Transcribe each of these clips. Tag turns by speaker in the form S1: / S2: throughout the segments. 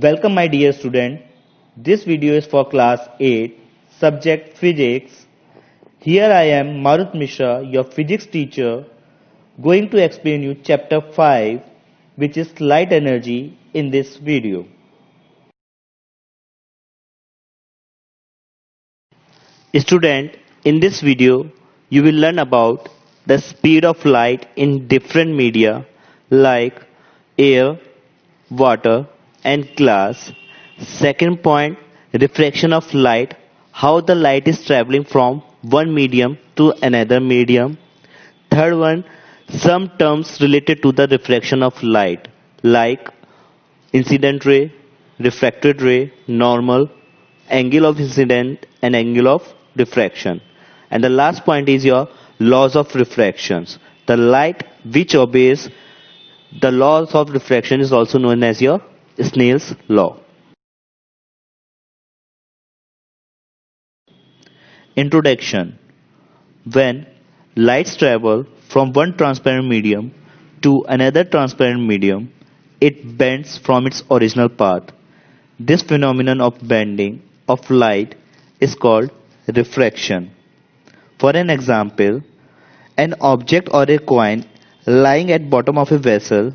S1: Welcome my dear student. This video is for class 8, subject physics. Here I am Marut Mishra, your physics teacher, going to explain you chapter 5, which is light energy in this video. Student, in this video you will learn about the speed of light in different media like air, water and glass. Second point, refraction of light, how the light is traveling from one medium to another medium. Third one, some terms related to the refraction of light like incident ray, refracted ray, normal, angle of incident and angle of refraction. And the last point is your laws of refractions. The light which obeys the laws of refraction is also known as your Snell's law. Introduction. When lights travel from one transparent medium to another transparent medium, it bends from its original path. This phenomenon of bending of light is called refraction. For an example, an object or a coin lying at bottom of a vessel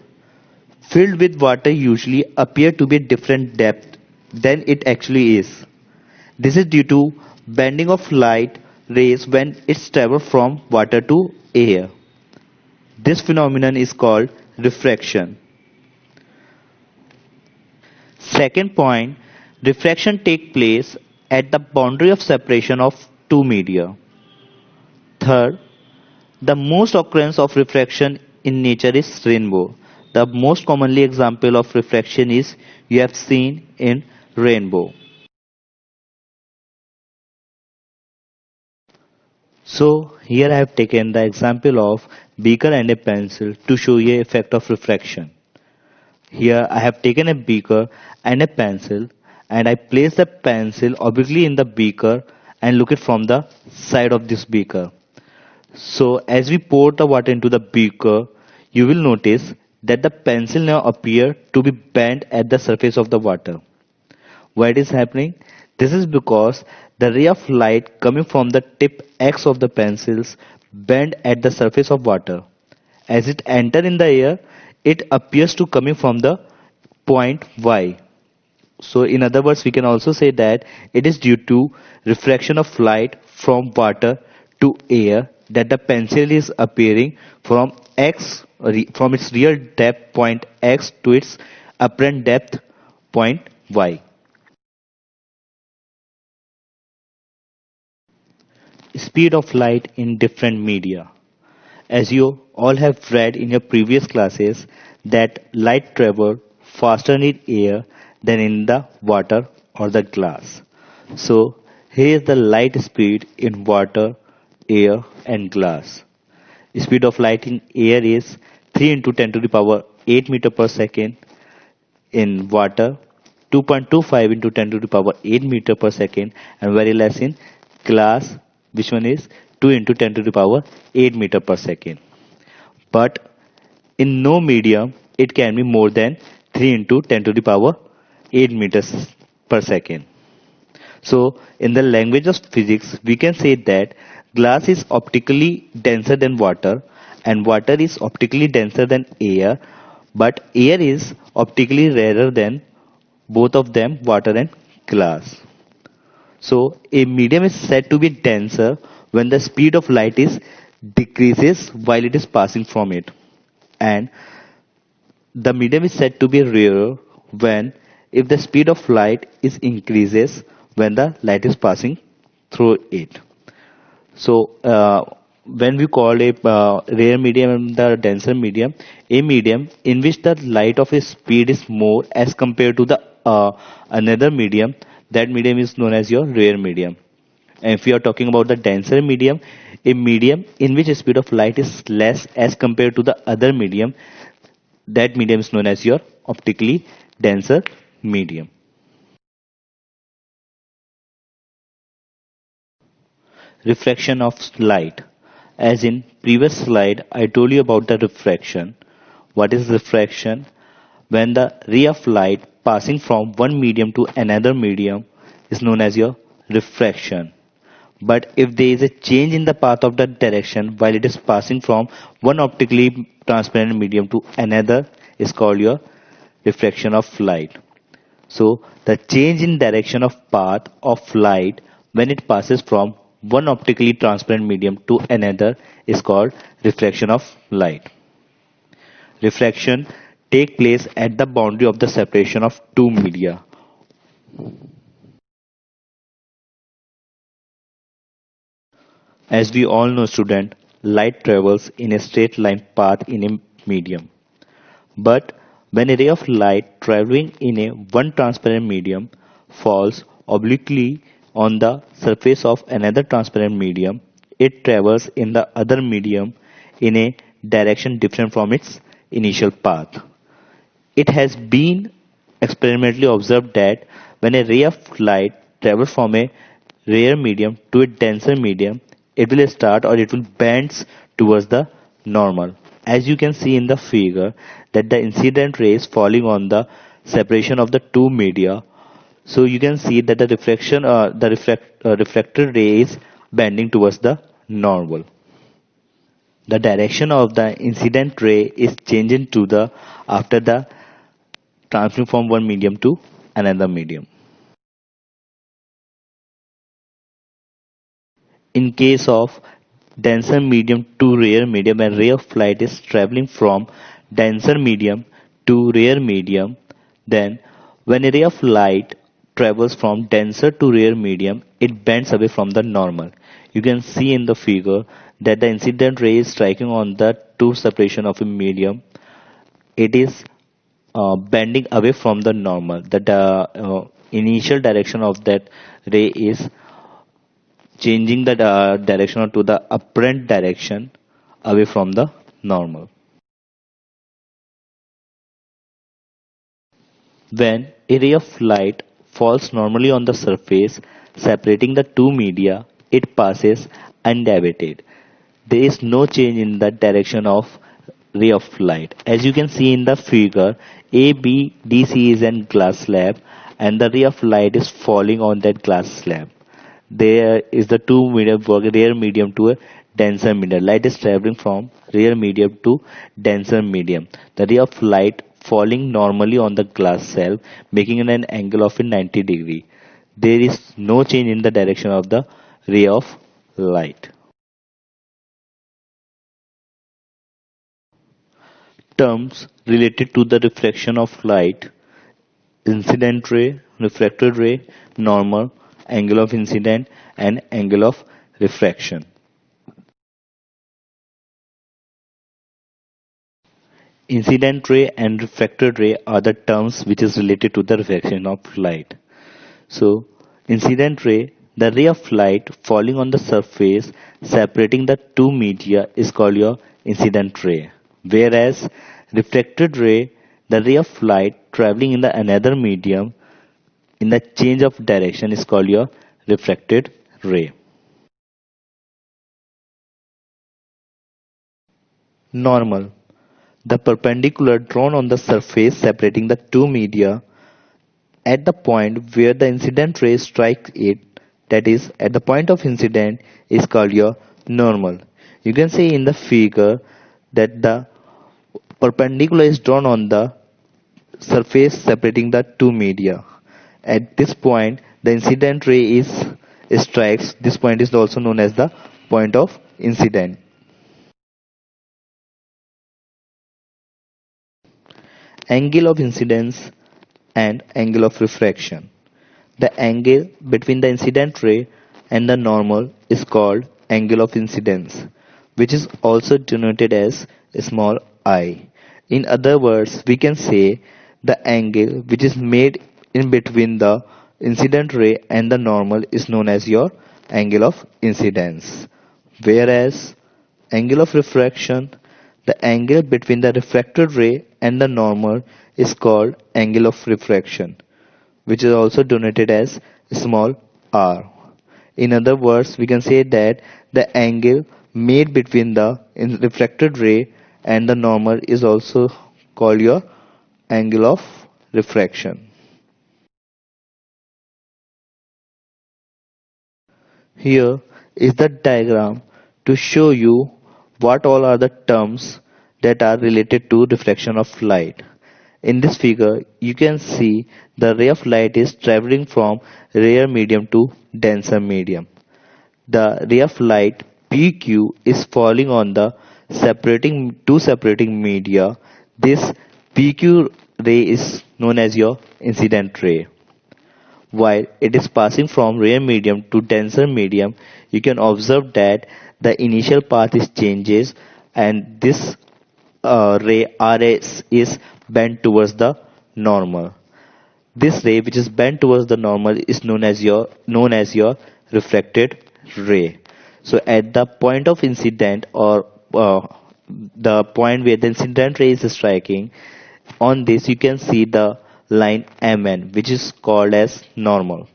S1: filled with water usually appear to be different depth than it actually is. This is due to bending of light rays when it's travel from water to air. This phenomenon is called refraction. Second point, refraction takes place at the boundary of separation of two media. Third, the most occurrence of refraction in nature is rainbow. The most commonly example of refraction is you have seen in rainbow. So here I have taken the example of beaker and a pencil to show you effect of refraction. Here I have taken a beaker and a pencil and I place the pencil obliquely in the beaker and look it from the side of this beaker. So as we pour the water into the beaker, you will notice that the pencil now appear to be bent at the surface of the water. Why it is happening? This is because the ray of light coming from the tip X of the pencils bend at the surface of water. As it enter in the air, it appears to coming from the point Y. So in other words, we can also say that it is due to refraction of light from water to air that the pencil is appearing from from its real depth point X to its apparent depth point Y. Speed of light in different media. As you all have read in your previous classes that light travels faster in air than in the water or the glass. So here is the light speed in water, air and glass. Speed of light in air is 3 into 10 to the power 8 meter per second. In water, 2.25 into 10 to the power 8 meter per second, and very less in glass, which one is 2 into 10 to the power 8 meter per second. But in no medium, it can be more than 3 into 10 to the power 8 meters per second. So in the language of physics, we can say that glass is optically denser than water and water is optically denser than air, but air is optically rarer than both of them, water and glass. So a medium is said to be denser when the speed of light is decreases while it is passing from it, and the medium is said to be rarer when if the speed of light is increases when the light is passing through it. So when we call a rare medium and the denser medium, a medium in which the light of a speed is more as compared to the another medium, that medium is known as your rare medium. And if we are talking about the denser medium, a medium in which the speed of light is less as compared to the other medium, that medium is known as your optically denser medium. Refraction of light. As in previous slide, I told you about the refraction. What is refraction? When the ray of light passing from one medium to another medium is known as your refraction. But if there is a change in the path of the direction while it is passing from one optically transparent medium to another is called your reflection of light. So the change in direction of path of light when it passes from one optically transparent medium to another is called reflection of light. Refraction take place at the boundary of the separation of two media. As we all know, student, light travels in a straight line path in a medium. But when a ray of light traveling in a one transparent medium falls obliquely on the surface of another transparent medium, it travels in the other medium in a direction different from its initial path. It has been experimentally observed that when a ray of light travels from a rare medium to a denser medium, it will start or it will bend towards the normal. As you can see in the figure that the incident rays falling on the separation of the two media, so you can see that the reflected ray is bending towards the normal. The direction of the incident ray is changing to the after the transferring from one medium to another medium. In case of denser medium to rare medium, a ray of light is traveling from denser medium to rare medium, then when a ray of light travels from denser to rare medium, it bends away from the normal. You can see in the figure that the incident ray is striking on the two separation of a medium. It is bending away from the normal. The initial direction of that ray is changing the direction to the apparent direction away from the normal. When a ray of light falls normally on the surface separating the two media, it passes undivided. There is no change in the direction of ray of light. As you can see in the figure, A, B, D, C is in glass slab and the ray of light is falling on that glass slab. There is the two medium rare medium to a denser medium. Light is traveling from rare medium to denser medium. The ray of light falling normally on the glass slab, making an angle of 90 degree. There is no change in the direction of the ray of light. Terms related to the reflection of light: incident ray, refracted ray, normal, angle of incident and angle of refraction. Incident ray and refracted ray are the terms which is related to the reflection of light. So, incident ray, the ray of light falling on the surface separating the two media is called your incident ray. Whereas refracted ray, the ray of light traveling in the another medium in the change of direction is called your refracted ray. Normal, the perpendicular drawn on the surface separating the two media at the point where the incident ray strikes it, that is at the point of incident, is called your normal. You can see in the figure that the perpendicular is drawn on the surface separating the two media. At this point the incident ray is strikes. This point is also known as the point of incident. Angle of incidence and angle of refraction. The angle between the incident ray and the normal is called angle of incidence, which is also denoted as small I. In other words, we can say the angle which is made in between the incident ray and the normal is known as your angle of incidence. Whereas angle of refraction, the angle between the refracted ray and the normal is called angle of refraction, which is also denoted as small r. In other words, we can say that the angle made between the refracted ray and the normal is also called your angle of refraction. Here is the diagram to show you what all are the terms that are related to refraction of light. In this figure, you can see the ray of light is traveling from rare medium to denser medium. The ray of light PQ is falling on the separating media. This PQ ray is known as your incident ray. While it is passing from rare medium to denser medium, you can observe that the initial path is changes and this ray RS is bent towards the normal. This ray which is bent towards the normal is known as your refracted ray. So at the point of incident or the point where the incident ray is striking, on this you can see the line MN which is called as normal.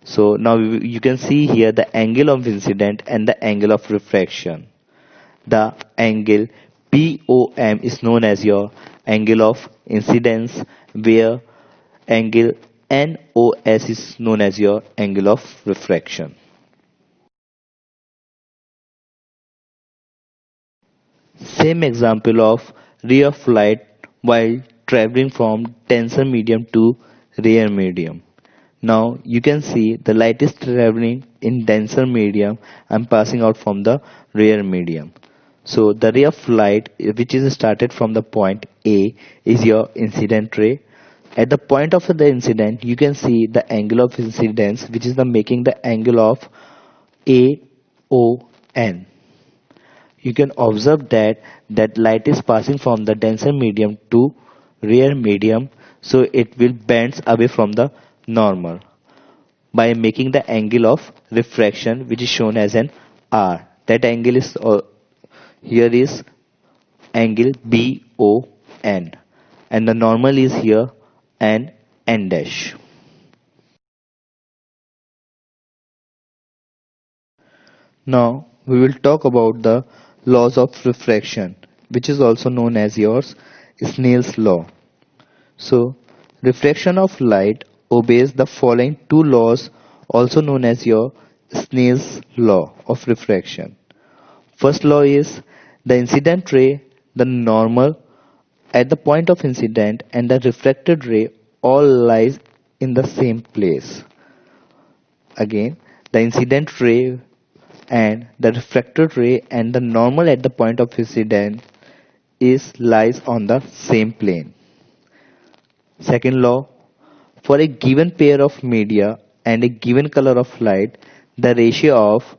S1: So now you can see here the angle of incident and the angle of refraction. The angle POM is known as your angle of incidence, where angle NOS is known as your angle of refraction. Same example of ray of light while traveling from denser medium to rare medium. Now you can see the light is traveling in denser medium and passing out from the rare medium. So the ray of light which is started from the point A is your incident ray. At the point of the incident you can see the angle of incidence which is the making the angle of AON. You can observe that light is passing from the denser medium to rare medium, so it will bends away from the normal by making the angle of refraction which is shown as an R. That angle is here is angle BON and the normal is here and N dash. Now we will talk about the laws of refraction, which is also known as yours Snell's law. So refraction of light obeys the following two laws, also known as your Snell's law of refraction. First law is the incident ray, the normal at the point of incident and the refracted ray all lies in the same place. Again, the incident ray and the refracted ray and the normal at the point of incident is lies on the same plane. Second law, for a given pair of media and a given color of light, the ratio of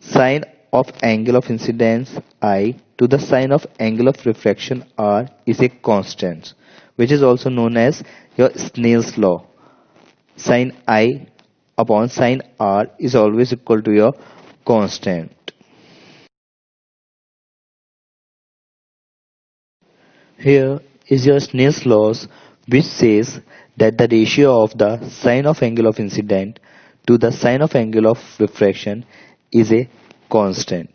S1: sine of angle of incidence I to the sine of angle of refraction R is a constant, which is also known as your Snell's law. Sine I upon sine R is always equal to your constant. Here is your Snell's laws which says that the ratio of the sine of angle of incident to the sine of angle of refraction is a constant.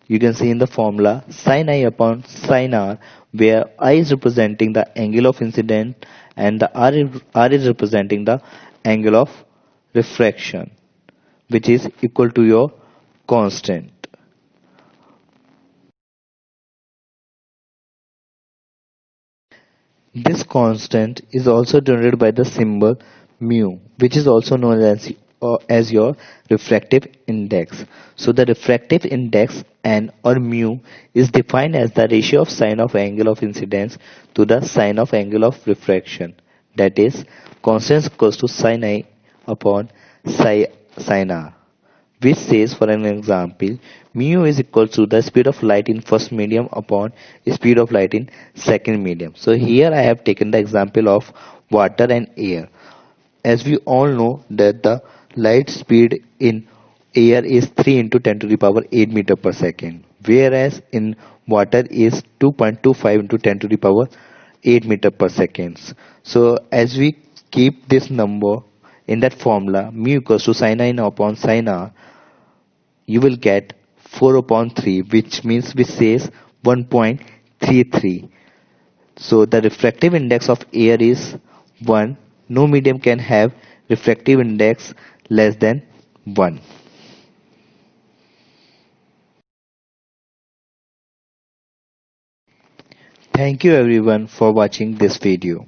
S1: You can see in the formula sin I upon sin R, where I is representing the angle of incident and the R is representing the angle of refraction, which is equal to your constant. This constant is also denoted by the symbol mu, which is also known as your refractive index. So the refractive index n or mu is defined as the ratio of sine of angle of incidence to the sine of angle of refraction. That is, constant equals to sin I upon sin R, which says, for an example, mu is equal to the speed of light in first medium upon speed of light in second medium. So here I have taken the example of water and air. As we all know that the light speed in air is 3 into 10 to the power 8 meter per second, whereas in water is 2.25 into 10 to the power 8 meter per second. So as we keep this number in that formula, mu equals to sin I upon sin R, you will get 4 upon 3, which says 1.33. So the refractive index of air is 1. No medium can have refractive index less than 1. Thank you everyone for watching this video.